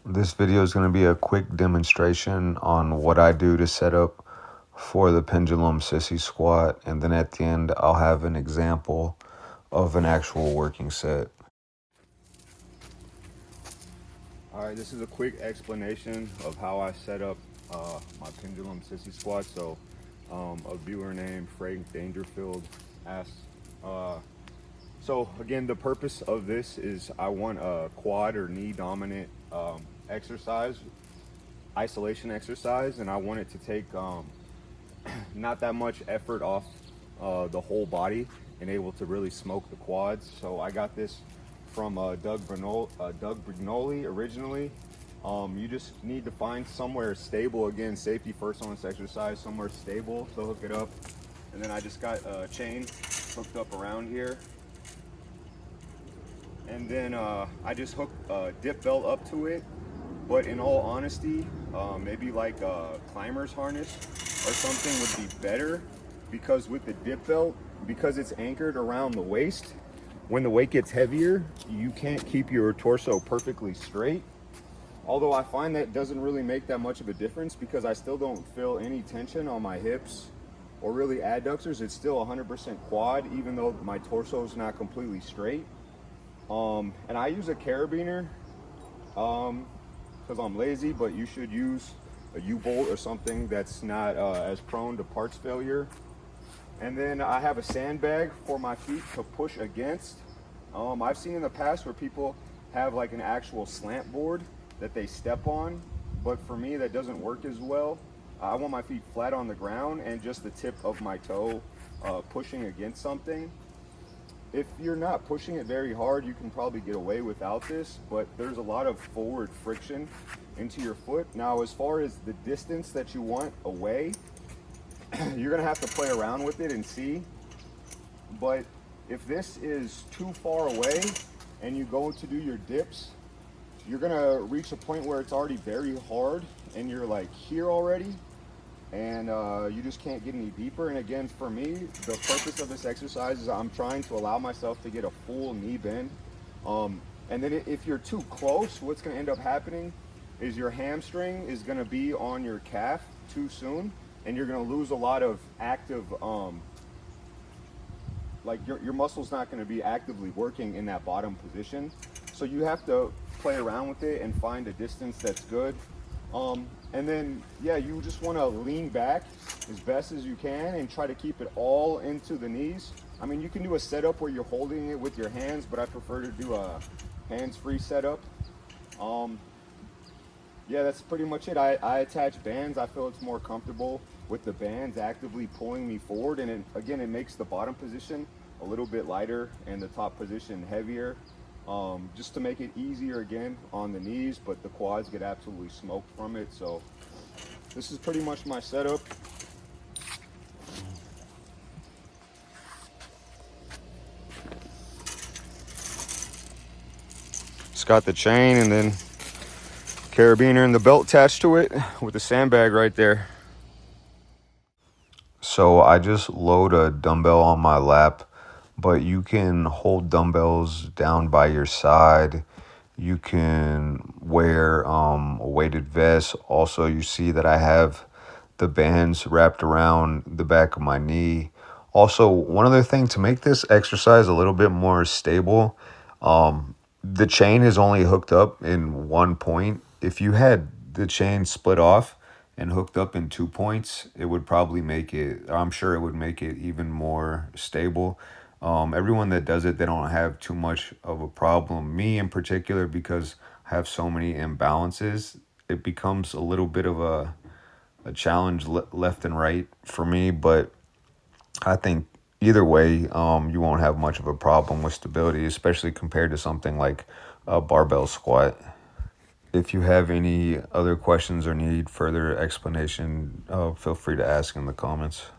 This video is going to be a quick demonstration on what I do to set up for the Pendulum Sissy squat, and then at the end I'll have an example of an actual working set. Alright, this is a quick explanation of how I set up my Pendulum Sissy squat. So a viewer named Frank Dangerfield asked, so again, the purpose of this is I want a quad or knee dominant exercise, isolation exercise, and I want it to take not that much effort off the whole body and able to really smoke the quads. So I got this from Doug Brignoli originally. You just need to find somewhere stable. Again, safety first on this exercise, somewhere stable to hook it up. And then I just got a chain hooked up around here. And then I just hooked a dip belt up to it. But in all honesty, maybe like a climber's harness or something would be better, because with the dip belt, because it's anchored around the waist, when the weight gets heavier, you can't keep your torso perfectly straight. Although I find that doesn't really make that much of a difference, because I still don't feel any tension on my hips or really adductors. It's still 100% quad, even though my torso is not completely straight. And I use a carabiner because I'm lazy, but you should use a U-bolt or something that's not as prone to parts failure. And then I have a sandbag for my feet to push against. I've seen in the past where people have like an actual slant board that they step on, but for me that doesn't work as well. I want my feet flat on the ground and just the tip of my toe pushing against something. If you're not pushing it very hard, you can probably get away without this, but there's a lot of forward friction into your foot. Now, as far as the distance that you want away, you're gonna have to play around with it and see. But if this is too far away and you go to do your dips, you're gonna reach a point where it's already very hard and you're like here already, and you just can't get any deeper. And again, for me, the purpose of this exercise is I'm trying to allow myself to get a full knee bend. And then if you're too close, what's gonna end up happening is your hamstring is gonna be on your calf too soon, and you're gonna lose a lot of active, like your muscle's not gonna be actively working in that bottom position. So you have to play around with it and find a distance that's good. And then, yeah, you just want to lean back as best as you can and try to keep it all into the knees. I mean, you can do a setup where you're holding it with your hands, but I prefer to do a hands-free setup. Yeah, that's pretty much it. I attach bands. I feel it's more comfortable with the bands actively pulling me forward. And again, it makes the bottom position a little bit lighter and the top position heavier. Just to make it easier again on the knees, but the quads get absolutely smoked from it. So this is pretty much my setup. It's got the chain and then carabiner and the belt attached to it with the sandbag right there. So I just load a dumbbell on my lap, but you can hold dumbbells down by your side. You can wear a weighted vest. Also, you see that I have the bands wrapped around the back of my knee. Also, one other thing to make this exercise a little bit more stable, the chain is only hooked up in one point. If you had the chain split off and hooked up in 2 points, it would probably make it, I'm sure it would make it even more stable. Everyone that does it, they don't have too much of a problem. Me in particular, because I have so many imbalances, it becomes a little bit of a challenge left and right for me. But I think either way, you won't have much of a problem with stability, especially compared to something like a barbell squat. If you have any other questions or need further explanation, feel free to ask in the comments.